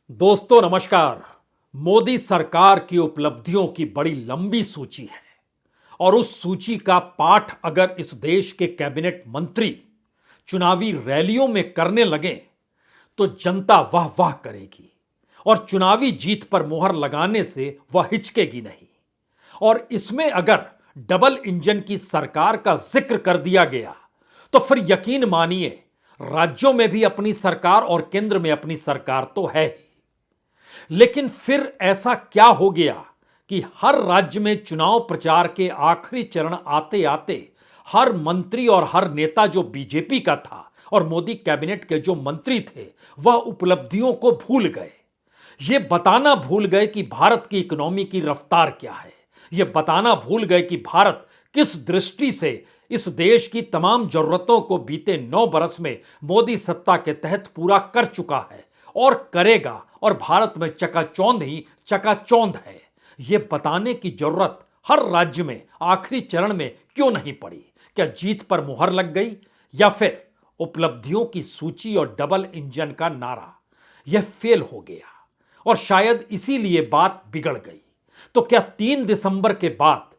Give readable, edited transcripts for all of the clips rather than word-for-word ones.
दोस्तों नमस्कार। मोदी सरकार की उपलब्धियों की बड़ी लंबी सूची है और उस सूची का पाठ अगर इस देश के कैबिनेट मंत्री चुनावी रैलियों में करने लगे तो जनता वाह वाह करेगी और चुनावी जीत पर मोहर लगाने से वह हिचकेगी नहीं। और इसमें अगर डबल इंजन की सरकार का जिक्र कर दिया गया तो फिर यकीन मानिए राज्यों में भी अपनी सरकार और केंद्र में अपनी सरकार तो है ही। लेकिन फिर ऐसा क्या हो गया कि हर राज्य में चुनाव प्रचार के आखिरी चरण आते आते हर मंत्री और हर नेता जो बीजेपी का था और मोदी कैबिनेट के जो मंत्री थे वह उपलब्धियों को भूल गए। ये बताना भूल गए कि भारत की इकोनॉमी की रफ्तार क्या है। ये बताना भूल गए कि भारत किस दृष्टि से इस देश की तमाम जरूरतों को बीते 9 बरस में मोदी सत्ता के तहत पूरा कर चुका है और करेगा और भारत में चकाचौंध ही चकाचौंध है। यह बताने की जरूरत हर राज्य में आखिरी चरण में क्यों नहीं पड़ी? क्या जीत पर मुहर लग गई या फिर उपलब्धियों की सूची और डबल इंजन का नारा यह फेल हो गया और शायद इसीलिए बात बिगड़ गई? तो क्या 3 दिसंबर के बाद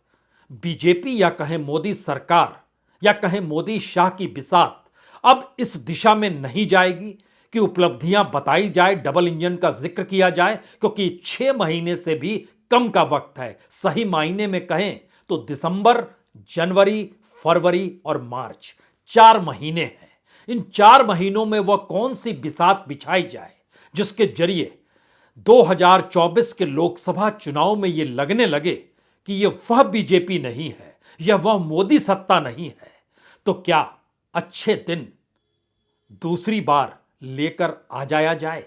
बीजेपी या कहें मोदी सरकार या कहें मोदी शाह की बिसात अब इस दिशा में नहीं जाएगी कि उपलब्धियां बताई जाए, डबल इंजन का जिक्र किया जाए? क्योंकि 6 महीने से भी कम का वक्त है। सही मायने में कहें तो दिसंबर, जनवरी, फरवरी और मार्च 4 महीने हैं। इन 4 महीनों में वह कौन सी बिसात बिछाई जाए जिसके जरिए 2024 के लोकसभा चुनाव में यह लगने लगे कि यह वह बीजेपी नहीं है, यह वह मोदी सत्ता नहीं है। तो क्या अच्छे दिन दूसरी बार लेकर आ जाया जाए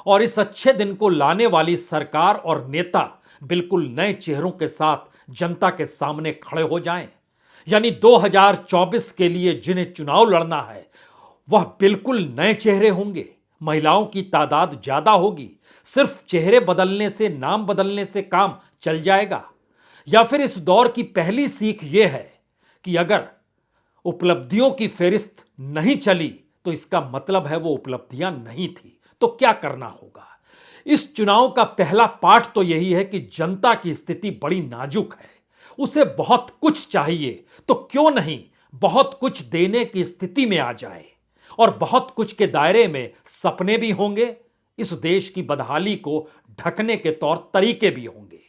और इस अच्छे दिन को लाने वाली सरकार और नेता बिल्कुल नए चेहरों के साथ जनता के सामने खड़े हो जाएं? यानी 2024 के लिए जिन्हें चुनाव लड़ना है वह बिल्कुल नए चेहरे होंगे, महिलाओं की तादाद ज्यादा होगी, सिर्फ चेहरे बदलने से, नाम बदलने से काम चल जाएगा? या फिर इस दौर की पहली सीख यह है कि अगर उपलब्धियों की फेरिस्त नहीं चली तो इसका मतलब है वो उपलब्धियां नहीं थी। तो क्या करना होगा? इस चुनाव का पहला पाठ तो यही है कि जनता की स्थिति बड़ी नाजुक है, उसे बहुत कुछ चाहिए। तो क्यों नहीं बहुत कुछ देने की स्थिति में आ जाए और बहुत कुछ के दायरे में सपने भी होंगे, इस देश की बदहाली को ढकने के तौर तरीके भी होंगे।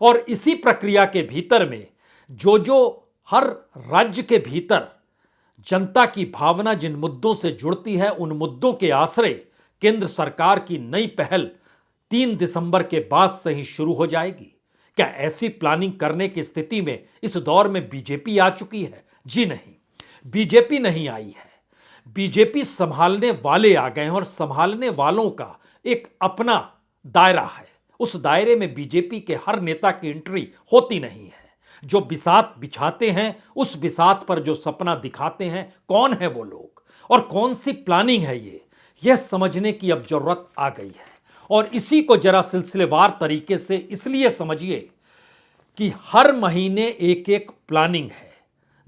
और इसी प्रक्रिया के भीतर में जो जो हर राज्य के भीतर जनता की भावना जिन मुद्दों से जुड़ती है उन मुद्दों के आश्रय केंद्र सरकार की नई पहल 3 दिसंबर के बाद से ही शुरू हो जाएगी। क्या ऐसी प्लानिंग करने की स्थिति में इस दौर में बीजेपी आ चुकी है? जी नहीं, बीजेपी नहीं आई है। बीजेपी संभालने वाले आ गए हैं और संभालने वालों का एक अपना दायरा है। उस दायरे में बीजेपी के हर नेता की एंट्री होती नहीं है। जो बिसात बिछाते हैं, उस बिसात पर जो सपना दिखाते हैं, कौन है वो लोग और कौन सी प्लानिंग है यह समझने की अब जरूरत आ गई है। और इसी को जरा सिलसिलेवार तरीके से इसलिए समझिए कि हर महीने एक एक प्लानिंग है।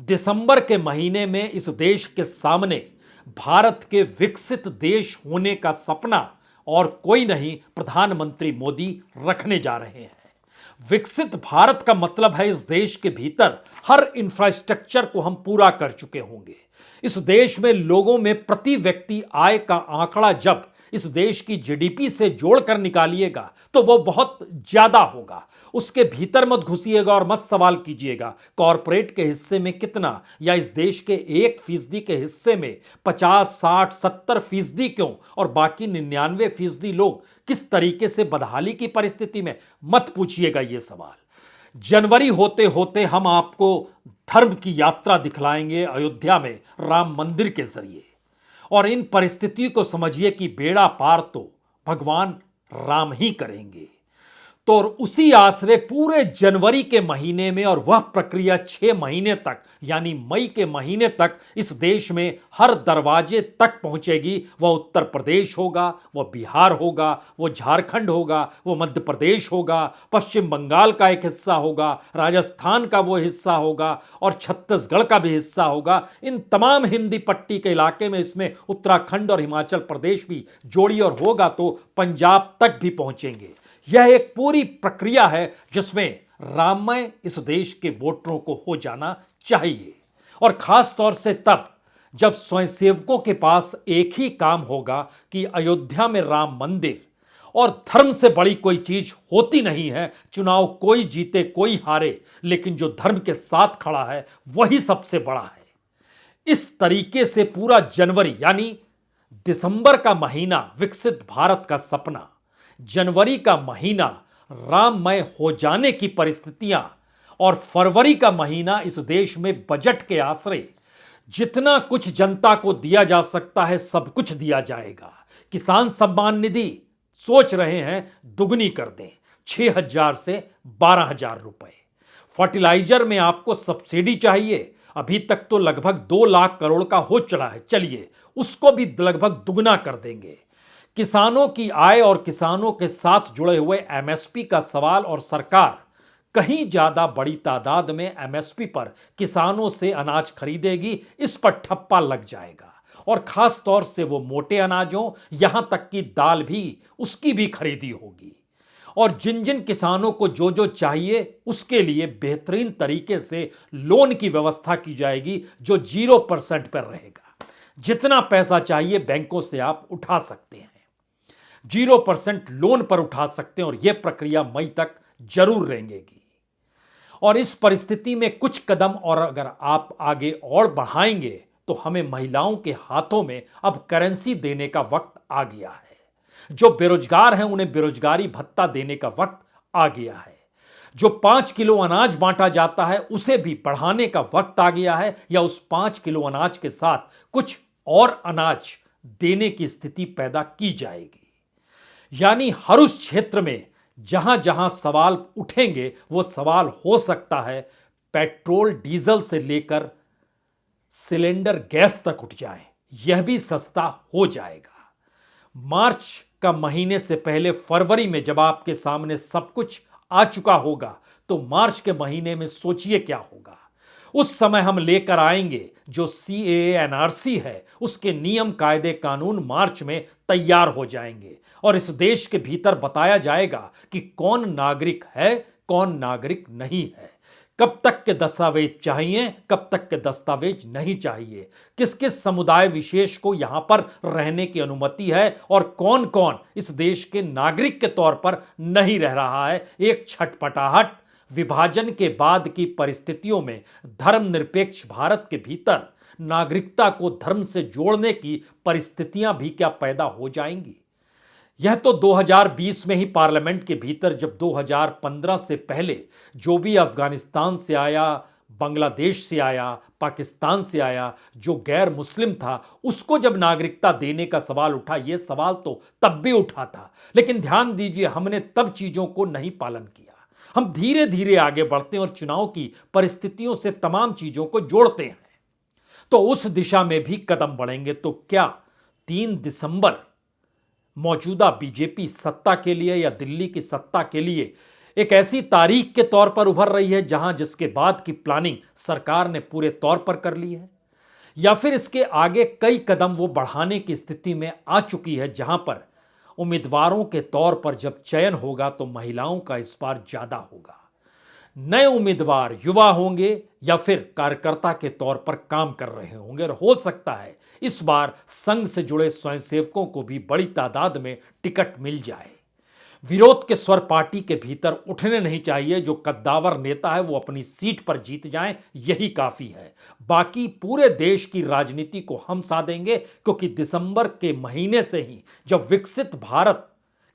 दिसंबर के महीने में इस देश के सामने भारत के विकसित देश होने का सपना और कोई नहीं, प्रधानमंत्री मोदी रखने जा रहे हैं। विकसित भारत का मतलब है इस देश के भीतर हर इंफ्रास्ट्रक्चर को हम पूरा कर चुके होंगे। इस देश में लोगों में प्रति व्यक्ति आय का आंकड़ा जब इस देश की जीडीपी से जोड़कर निकालिएगा तो वो बहुत ज्यादा होगा। उसके भीतर मत घुसिएगा और मत सवाल कीजिएगा कॉरपोरेट के हिस्से में कितना या इस देश के 1% के हिस्से में 50, 60, 70% क्यों और बाकी 99% लोग किस तरीके से बदहाली की परिस्थिति में, मत पूछिएगा ये सवाल। जनवरी होते होते हम आपको धर्म की यात्रा दिखलाएंगे अयोध्या में राम मंदिर के जरिए। और इन परिस्थितियों को समझिए कि बेड़ा पार तो भगवान राम ही करेंगे। तो उसी आसरे पूरे जनवरी के महीने में और वह प्रक्रिया 6 महीने तक यानी मई के महीने तक इस देश में हर दरवाजे तक पहुंचेगी। वह उत्तर प्रदेश होगा, वह बिहार होगा, वह झारखंड होगा, वह मध्य प्रदेश होगा, पश्चिम बंगाल का एक हिस्सा होगा, राजस्थान का वो हिस्सा होगा और छत्तीसगढ़ का भी हिस्सा होगा। इन तमाम हिंदी पट्टी के इलाके में इसमें उत्तराखंड और हिमाचल प्रदेश भी जोड़ी और होगा तो पंजाब तक भी पहुंचेंगे। यह एक पूरी प्रक्रिया है जिसमें राममय इस देश के वोटरों को हो जाना चाहिए और खास तौर से तब जब स्वयंसेवकों के पास एक ही काम होगा कि अयोध्या में राम मंदिर और धर्म से बड़ी कोई चीज होती नहीं है। चुनाव कोई जीते कोई हारे, लेकिन जो धर्म के साथ खड़ा है वही सबसे बड़ा है। इस तरीके से पूरा जनवरी यानी दिसंबर का महीना विकसित भारत का सपना, जनवरी का महीना राममय हो जाने की परिस्थितियां और फरवरी का महीना इस देश में बजट के आश्रय जितना कुछ जनता को दिया जा सकता है सब कुछ दिया जाएगा। किसान सम्मान निधि सोच रहे हैं दुगनी कर दें, 6,000 से 12,000 रुपए। फर्टिलाइजर में आपको सब्सिडी चाहिए, अभी तक तो लगभग 2 लाख करोड़ का हो चला है, चलिए उसको भी लगभग दुगना कर देंगे। किसानों की आय और किसानों के साथ जुड़े हुए एमएसपी का सवाल और सरकार कहीं ज्यादा बड़ी तादाद में एमएसपी पर किसानों से अनाज खरीदेगी, इस पर ठप्पा लग जाएगा और खास तौर से वो मोटे अनाजों यहां तक कि दाल भी उसकी भी खरीदी होगी और जिन जिन किसानों को जो जो चाहिए उसके लिए बेहतरीन तरीके से लोन की व्यवस्था की जाएगी जो 0% पर रहेगा। जितना पैसा चाहिए बैंकों से आप उठा सकते हैं, 0% लोन पर उठा सकते हैं और यह प्रक्रिया मई तक जरूर रहेंगी। और इस परिस्थिति में कुछ कदम और अगर आप आगे और बढ़ाएंगे तो हमें महिलाओं के हाथों में अब करेंसी देने का वक्त आ गया है। जो बेरोजगार हैं उन्हें बेरोजगारी भत्ता देने का वक्त आ गया है। जो 5 किलो अनाज बांटा जाता है उसे भी बढ़ाने का वक्त आ गया है या उस 5 किलो अनाज के साथ कुछ और अनाज देने की स्थिति पैदा की जाएगी। यानी हर उस क्षेत्र में जहां जहां सवाल उठेंगे वो सवाल हो सकता है पेट्रोल डीजल से लेकर सिलेंडर गैस तक उठ जाए, यह भी सस्ता हो जाएगा। मार्च का महीने से पहले फरवरी में जब आपके सामने सब कुछ आ चुका होगा तो मार्च के महीने में सोचिए क्या होगा। उस समय हम लेकर आएंगे जो सीएए एनआरसी है उसके नियम कायदे कानून मार्च में तैयार हो जाएंगे और इस देश के भीतर बताया जाएगा कि कौन नागरिक है कौन नागरिक नहीं है, कब तक के दस्तावेज चाहिए कब तक के दस्तावेज नहीं चाहिए, किस किस समुदाय विशेष को यहां पर रहने की अनुमति है और कौन कौन इस देश के नागरिक के तौर पर नहीं रह रहा है। एक छटपटाहट विभाजन के बाद की परिस्थितियों में धर्मनिरपेक्ष भारत के भीतर नागरिकता को धर्म से जोड़ने की परिस्थितियां भी क्या पैदा हो जाएंगी। यह तो 2020 में ही पार्लियामेंट के भीतर जब 2015 से पहले जो भी अफगानिस्तान से आया, बांग्लादेश से आया, पाकिस्तान से आया, जो गैर मुस्लिम था उसको जब नागरिकता देने का सवाल उठा, यह सवाल तो तब भी उठा था, लेकिन ध्यान दीजिए हमने तब चीजों को नहीं पालन किया। हम धीरे धीरे आगे बढ़ते हैं और चुनाव की परिस्थितियों से तमाम चीजों को जोड़ते हैं तो उस दिशा में भी कदम बढ़ेंगे। तो क्या 3 दिसंबर मौजूदा बीजेपी सत्ता के लिए या दिल्ली की सत्ता के लिए एक ऐसी तारीख के तौर पर उभर रही है जहां जिसके बाद की प्लानिंग सरकार ने पूरे तौर पर कर ली है, या फिर इसके आगे कई कदम वो बढ़ाने की स्थिति में आ चुकी है जहां पर उम्मीदवारों के तौर पर जब चयन होगा तो महिलाओं का इस बार ज्यादा होगा। नए उम्मीदवार युवा होंगे या फिर कार्यकर्ता के तौर पर काम कर रहे होंगे और हो सकता है इस बार संघ से जुड़े स्वयंसेवकों को भी बड़ी तादाद में टिकट मिल जाए। विरोध के स्वर पार्टी के भीतर उठने नहीं चाहिए। जो कद्दावर नेता है वो अपनी सीट पर जीत जाएं, यही काफी है। बाकी पूरे देश की राजनीति को हम साधेंगे क्योंकि दिसंबर के महीने से ही जब विकसित भारत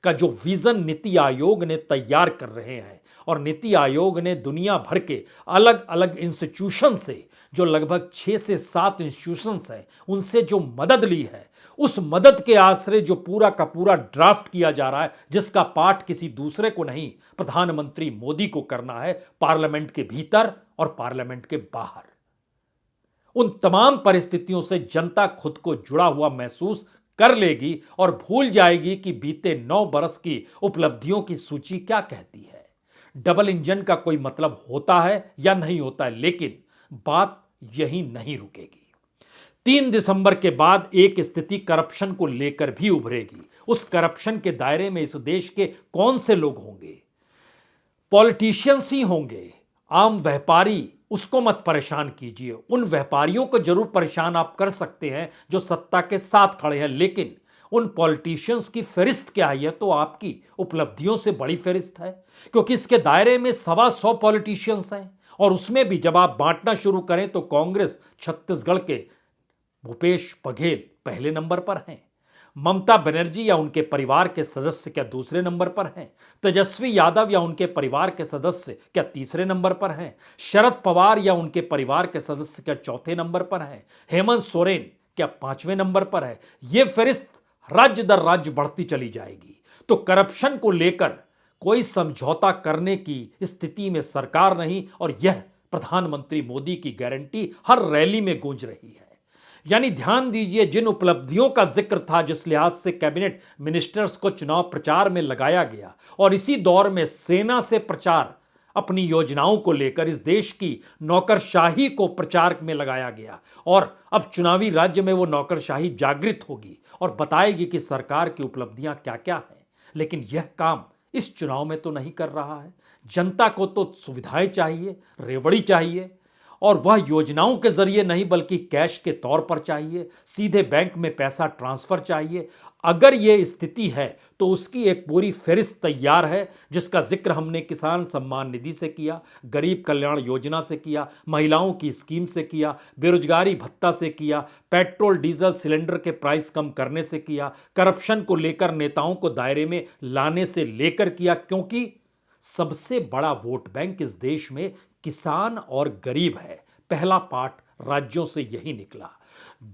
का जो विजन नीति आयोग ने तैयार कर रहे हैं और नीति आयोग ने दुनिया भर के अलग अलग इंस्टीट्यूशन से जो लगभग 6 से 7 इंस्टीट्यूशंस हैं उनसे जो मदद ली है उस मदद के आश्रय जो पूरा का पूरा ड्राफ्ट किया जा रहा है, जिसका पाठ किसी दूसरे को नहीं, प्रधानमंत्री मोदी को करना है, पार्लियामेंट के भीतर और पार्लियामेंट के बाहर। उन तमाम परिस्थितियों से जनता खुद को जुड़ा हुआ महसूस कर लेगी और भूल जाएगी कि बीते 9 बरस की उपलब्धियों की सूची क्या कहती है। डबल इंजन का कोई मतलब होता है या नहीं होता है, लेकिन बात यही नहीं रुकेगी। 3 दिसंबर के बाद एक स्थिति करप्शन को लेकर भी उभरेगी। उस करप्शन के दायरे में इस देश के कौन से लोग होंगे? पॉलिटिशियंस ही होंगे। आम व्यापारी, उसको मत परेशान कीजिए। उन व्यापारियों को जरूर परेशान आप कर सकते हैं जो सत्ता के साथ खड़े हैं, लेकिन उन पॉलिटिशियंस की फहरिस्त क्या है? तो आपकी उपलब्धियों से बड़ी फहरिस्त है, क्योंकि इसके दायरे में 125 पॉलिटिशियंस हैं। और उसमें भी जब आप बांटना शुरू करें तो कांग्रेस छत्तीसगढ़ के भूपेश बघेल पहले नंबर पर हैं, ममता बनर्जी या उनके परिवार के सदस्य क्या दूसरे नंबर पर हैं, तेजस्वी यादव या उनके परिवार के सदस्य क्या तीसरे नंबर पर हैं, शरद पवार या उनके परिवार के सदस्य क्या चौथे नंबर पर हैं, हेमंत सोरेन क्या 5वें नंबर पर है। यह फहरिस्त राज्य दर राज्य बढ़ती चली जाएगी। तो करप्शन को लेकर कोई समझौता करने की स्थिति में सरकार नहीं, और यह प्रधानमंत्री मोदी की गारंटी हर रैली में गूंज रही है। यानी ध्यान दीजिए, जिन उपलब्धियों का जिक्र था, जिस लिहाज से कैबिनेट मिनिस्टर्स को चुनाव प्रचार में लगाया गया, और इसी दौर में सेना से प्रचार अपनी योजनाओं को लेकर इस देश की नौकरशाही को प्रचार में लगाया गया, और अब चुनावी राज्य में वो नौकरशाही जागृत होगी और बताएगी कि सरकार की उपलब्धियां क्या क्या हैं। लेकिन यह काम इस चुनाव में तो नहीं कर रहा है। जनता को तो सुविधाएं चाहिए, रेवड़ी चाहिए, और वह योजनाओं के जरिए नहीं बल्कि कैश के तौर पर चाहिए, सीधे बैंक में पैसा ट्रांसफर चाहिए। अगर यह स्थिति है तो उसकी एक पूरी फहरिस्त तैयार है, जिसका जिक्र हमने किसान सम्मान निधि से किया, गरीब कल्याण योजना से किया, महिलाओं की स्कीम से किया, बेरोजगारी भत्ता से किया, पेट्रोल डीजल सिलेंडर के प्राइस कम करने से किया, करप्शन को लेकर नेताओं को दायरे में लाने से लेकर किया, क्योंकि सबसे बड़ा वोट बैंक इस देश में किसान और गरीब है। पहला पाठ राज्यों से यही निकला।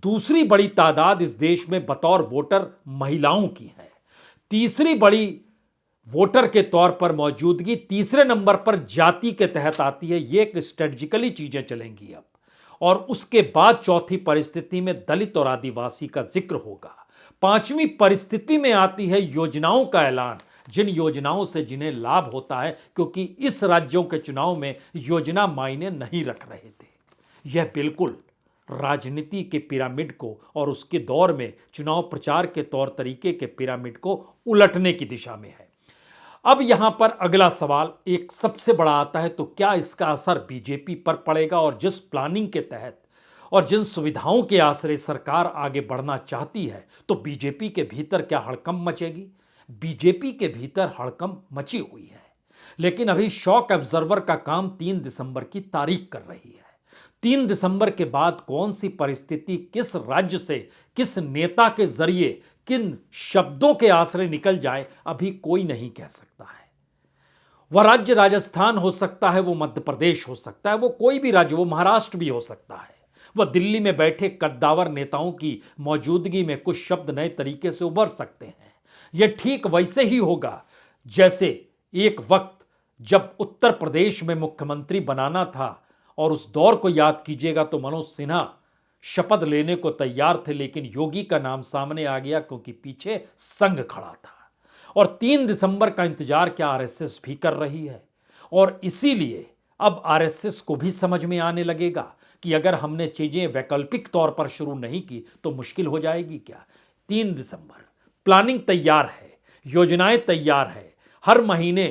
दूसरी बड़ी तादाद इस देश में बतौर वोटर महिलाओं की है। तीसरी बड़ी वोटर के तौर पर मौजूदगी तीसरे नंबर पर जाति के तहत आती है। ये एक स्ट्रेटजिकली चीजें चलेंगी अब। और उसके बाद चौथी परिस्थिति में दलित और आदिवासी का जिक्र होगा। पांचवी परिस्थिति में आती है योजनाओं का ऐलान, जिन योजनाओं से जिन्हें लाभ होता है, क्योंकि इस राज्यों के चुनाव में योजना मायने नहीं रख रहे थे। यह बिल्कुल राजनीति के पिरामिड को और उसके दौर में चुनाव प्रचार के तौर तरीके के पिरामिड को उलटने की दिशा में है। अब यहां पर अगला सवाल एक सबसे बड़ा आता है, तो क्या इसका असर बीजेपी पर पड़ेगा? और जिस प्लानिंग के तहत और जिन सुविधाओं के आश्रय सरकार आगे बढ़ना चाहती है, तो बीजेपी के भीतर क्या हड़कंप मचेगी? बीजेपी के भीतर हड़कंप मची हुई है, लेकिन अभी शॉक ऑब्जर्वर का काम 3 दिसंबर की तारीख कर रही है। 3 दिसंबर के बाद कौन सी परिस्थिति किस राज्य से किस नेता के जरिए किन शब्दों के आश्रय निकल जाए, अभी कोई नहीं कह सकता है। वह राज्य राजस्थान हो सकता है, वो मध्य प्रदेश हो सकता है, वो कोई भी राज्य, वो महाराष्ट्र भी हो सकता है। वह दिल्ली में बैठे कद्दावर नेताओं की मौजूदगी में कुछ शब्द नए तरीके से उभर सकते हैं। यह ठीक वैसे ही होगा जैसे एक वक्त जब उत्तर प्रदेश में मुख्यमंत्री बनाना था, और उस दौर को याद कीजिएगा तो मनोज सिन्हा शपथ लेने को तैयार थे, लेकिन योगी का नाम सामने आ गया क्योंकि पीछे संघ खड़ा था। और 3 दिसंबर का इंतजार क्या आरएसएस भी कर रही है, और इसीलिए अब आरएसएस को भी समझ में आने लगेगा कि अगर हमने चीजें वैकल्पिक तौर पर शुरू नहीं की तो मुश्किल हो जाएगी। क्या 3 दिसंबर प्लानिंग तैयार है, योजनाएं तैयार है, हर महीने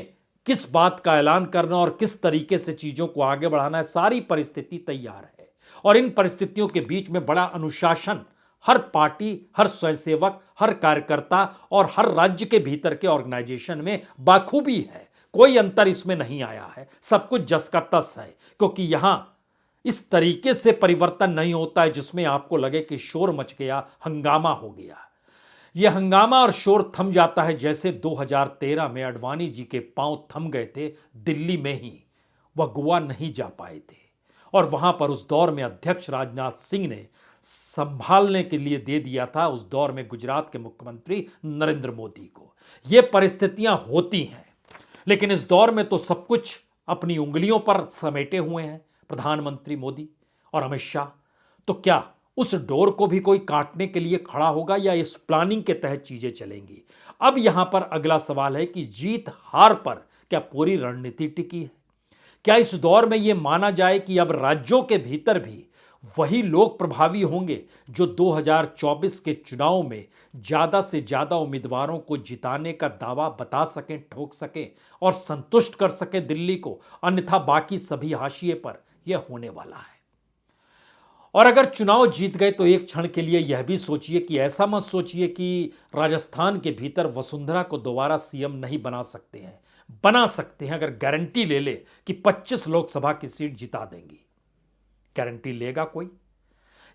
किस बात का ऐलान करना और किस तरीके से चीजों को आगे बढ़ाना है, सारी परिस्थिति तैयार है। और इन परिस्थितियों के बीच में बड़ा अनुशासन हर पार्टी, हर स्वयंसेवक, हर कार्यकर्ता और हर राज्य के भीतर के ऑर्गेनाइजेशन में बाखूबी है। कोई अंतर इसमें नहीं आया है, सब कुछ जस का तस है, क्योंकि यहां इस तरीके से परिवर्तन नहीं होता है जिसमें आपको लगे कि शोर मच गया, हंगामा हो गया। यह हंगामा और शोर थम जाता है जैसे 2013 में अडवाणी जी के पांव थम गए थे दिल्ली में ही, वह गोवा नहीं जा पाए थे, और वहां पर उस दौर में अध्यक्ष राजनाथ सिंह ने संभालने के लिए दे दिया था उस दौर में गुजरात के मुख्यमंत्री नरेंद्र मोदी को। ये परिस्थितियां होती हैं, लेकिन इस दौर में तो सब कुछ अपनी उंगलियों पर समेटे हुए हैं प्रधानमंत्री मोदी और अमित शाह। तो क्या उस डोर को भी कोई काटने के लिए खड़ा होगा या इस प्लानिंग के तहत चीजें चलेंगी? अब यहां पर अगला सवाल है कि जीत हार पर क्या पूरी रणनीति टिकी है? क्या इस दौर में यह माना जाए कि अब राज्यों के भीतर भी वही लोग प्रभावी होंगे जो 2024 के चुनाव में ज्यादा से ज्यादा उम्मीदवारों को जिताने का दावा बता सकें, ठोक सकें और संतुष्ट कर सकें दिल्ली को, अन्यथा बाकी सभी हाशिए पर यह होने वाला है। और अगर चुनाव जीत गए तो एक क्षण के लिए यह भी सोचिए कि ऐसा मत सोचिए कि राजस्थान के भीतर वसुंधरा को दोबारा सीएम नहीं बना सकते हैं। बना सकते हैं अगर गारंटी ले ले कि 25 लोकसभा की सीट जिता देंगी। गारंटी लेगा कोई?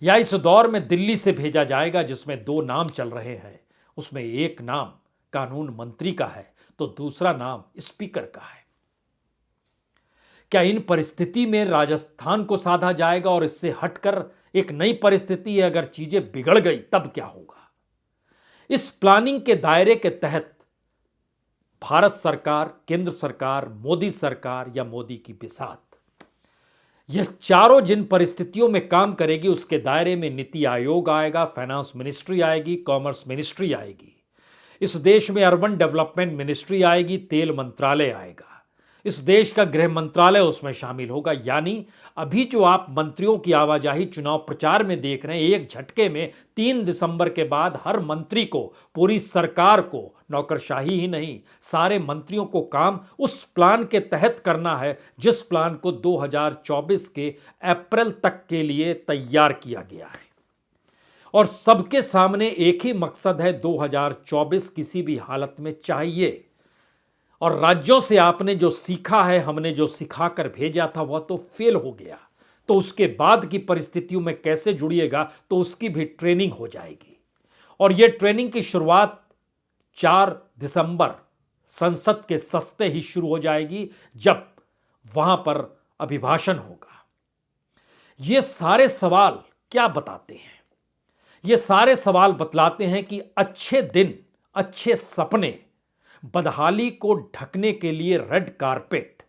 या इस दौर में दिल्ली से भेजा जाएगा जिसमें दो नाम चल रहे हैं, उसमें एक नाम कानून मंत्री का है तो दूसरा नाम स्पीकर का है। क्या इन परिस्थिति में राजस्थान को साधा जाएगा और इससे हटकर एक नई परिस्थिति है, अगर चीजें बिगड़ गई तब क्या होगा? इस प्लानिंग के दायरे के तहत भारत सरकार, केंद्र सरकार, मोदी सरकार या मोदी की बिसात, यह चारों जिन परिस्थितियों में काम करेगी उसके दायरे में नीति आयोग आएगा, फाइनेंस मिनिस्ट्री आएगी, कॉमर्स मिनिस्ट्री आएगी, इस देश में अर्बन डेवलपमेंट मिनिस्ट्री आएगी, तेल मंत्रालय आएगा, इस देश का गृह मंत्रालय उसमें शामिल होगा। यानी अभी जो आप मंत्रियों की आवाजाही चुनाव प्रचार में देख रहे हैं, एक झटके में 3 दिसंबर के बाद हर मंत्री को, पूरी सरकार को, नौकरशाही ही नहीं, सारे मंत्रियों को काम उस प्लान के तहत करना है जिस प्लान को 2024 के अप्रैल तक के लिए तैयार किया गया है। और सबके सामने एक ही मकसद है, 2024 किसी भी हालत में चाहिए। और राज्यों से आपने जो सीखा है, हमने जो सिखाकर भेजा था वह तो फेल हो गया, तो उसके बाद की परिस्थितियों में कैसे जुड़िएगा, तो उसकी भी ट्रेनिंग हो जाएगी। और यह ट्रेनिंग की शुरुआत 4 दिसंबर संसद के सस्ते ही शुरू हो जाएगी, जब वहां पर अभिभाषण होगा। ये सारे सवाल क्या बताते हैं? ये सारे सवाल बतलाते हैं कि अच्छे दिन, अच्छे सपने, बदहाली को ढकने के लिए रेड कारपेट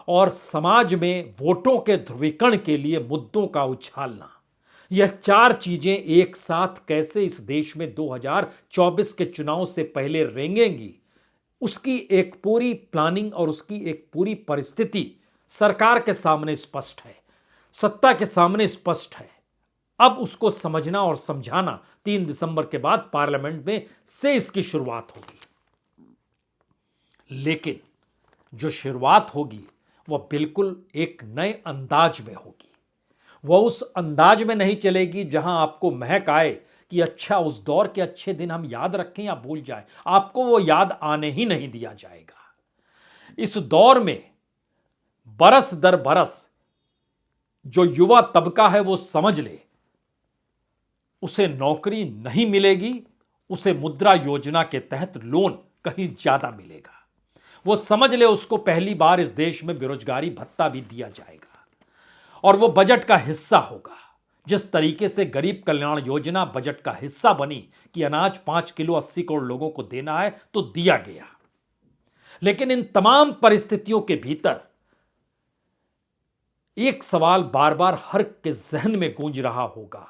और समाज में वोटों के ध्रुवीकरण के लिए मुद्दों का उछालना, यह चार चीजें एक साथ कैसे इस देश में 2024 के चुनाव से पहले रेंगेंगी, उसकी एक पूरी प्लानिंग और उसकी एक पूरी परिस्थिति सरकार के सामने स्पष्ट है, सत्ता के सामने स्पष्ट है। अब उसको समझना और समझाना 3 दिसंबर के बाद पार्लियामेंट में से इसकी शुरुआत होगी। लेकिन जो शुरुआत होगी वह बिल्कुल एक नए अंदाज में होगी। वह उस अंदाज में नहीं चलेगी जहां आपको महक आए कि अच्छा उस दौर के अच्छे दिन हम याद रखें या भूल जाएं। आपको वो याद आने ही नहीं दिया जाएगा। इस दौर में बरस दर बरस जो युवा तबका है वो समझ ले, उसे नौकरी नहीं मिलेगी, उसे मुद्रा योजना के तहत लोन कहीं ज्यादा मिलेगा। वो समझ ले उसको पहली बार इस देश में बेरोजगारी भत्ता भी दिया जाएगा और वो बजट का हिस्सा होगा। जिस तरीके से गरीब कल्याण योजना बजट का हिस्सा बनी कि अनाज 5 किलो 80 करोड़ लोगों को देना है, तो दिया गया। लेकिन इन तमाम परिस्थितियों के भीतर एक सवाल बार बार हर के जहन में गूंज रहा होगा,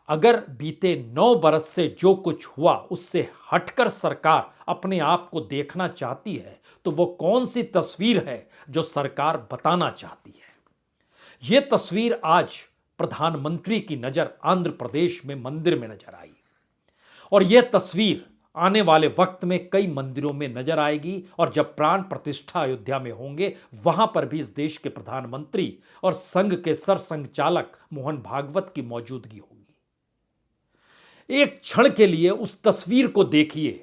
अगर बीते 9 बरस से जो कुछ हुआ उससे हटकर सरकार अपने आप को देखना चाहती है, तो वो कौन सी तस्वीर है जो सरकार बताना चाहती है? यह तस्वीर आज प्रधानमंत्री की नजर आंध्र प्रदेश में मंदिर में नजर आई और यह तस्वीर आने वाले वक्त में कई मंदिरों में नजर आएगी। और जब प्राण प्रतिष्ठा अयोध्या में होंगे, वहां पर भी इस देश के प्रधानमंत्री और संघ के सरसंघ चालक मोहन भागवत की मौजूदगी होगी। एक क्षण के लिए उस तस्वीर को देखिए।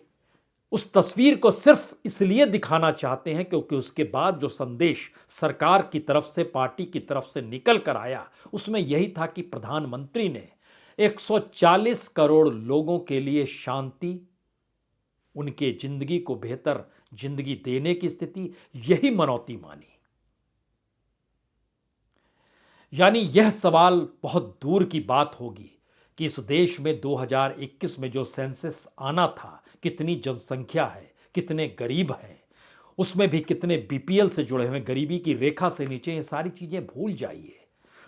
उस तस्वीर को सिर्फ इसलिए दिखाना चाहते हैं क्योंकि उसके बाद जो संदेश सरकार की तरफ से, पार्टी की तरफ से निकल कर आया, उसमें यही था कि प्रधानमंत्री ने 140 करोड़ लोगों के लिए शांति, उनके जिंदगी को बेहतर जिंदगी देने की स्थिति, यही मनौती मानी। यानी यह सवाल बहुत दूर की बात होगी कि इस देश में 2021 में जो सेंसस आना था, कितनी जनसंख्या है, कितने गरीब हैं, उसमें भी कितने बीपीएल से जुड़े हुए, गरीबी की रेखा से नीचे, ये सारी चीजें भूल जाइए।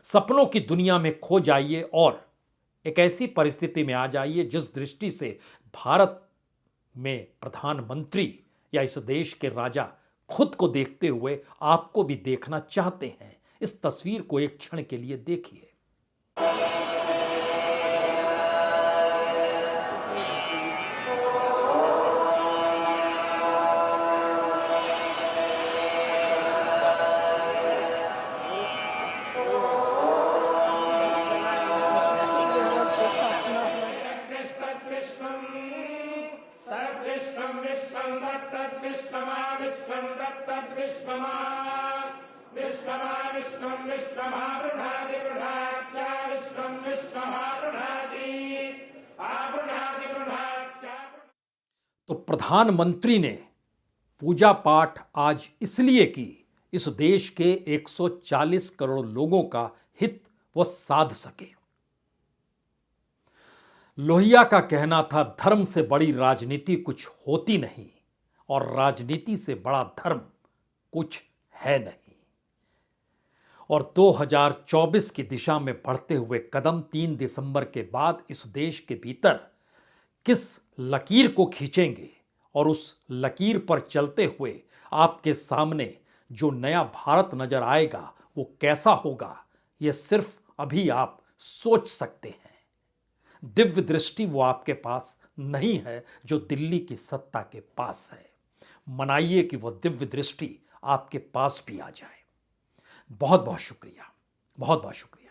सपनों की दुनिया में खो जाइए और एक ऐसी परिस्थिति में आ जाइए जिस दृष्टि से भारत में प्रधानमंत्री या इस देश के राजा खुद को देखते हुए आपको भी देखना चाहते हैं। इस तस्वीर को एक क्षण के लिए देखिए। विश्वं विश्वं दत्तद्विश्वमा विश्वं दत्तद्विश्वमा विश्वमा विश्वं विश्वमावृणादि वृणात्या विश्वं विश्वमावृणादि आवृणादि वृणात्या। तो प्रधानमंत्री ने पूजा पाठ आज इसलिए की, इस देश के 140 करोड़ लोगों का हित वो साध सके। लोहिया का कहना था, धर्म से बड़ी राजनीति कुछ होती नहीं और राजनीति से बड़ा धर्म कुछ है नहीं। और 2024 की दिशा में बढ़ते हुए कदम 3 दिसंबर के बाद इस देश के भीतर किस लकीर को खींचेंगे और उस लकीर पर चलते हुए आपके सामने जो नया भारत नजर आएगा वो कैसा होगा, ये सिर्फ अभी आप सोच सकते हैं। दिव्य दृष्टि वो आपके पास नहीं है जो दिल्ली की सत्ता के पास है। मनाइए कि वो दिव्य दृष्टि आपके पास भी आ जाए। बहुत बहुत शुक्रिया, बहुत बहुत शुक्रिया।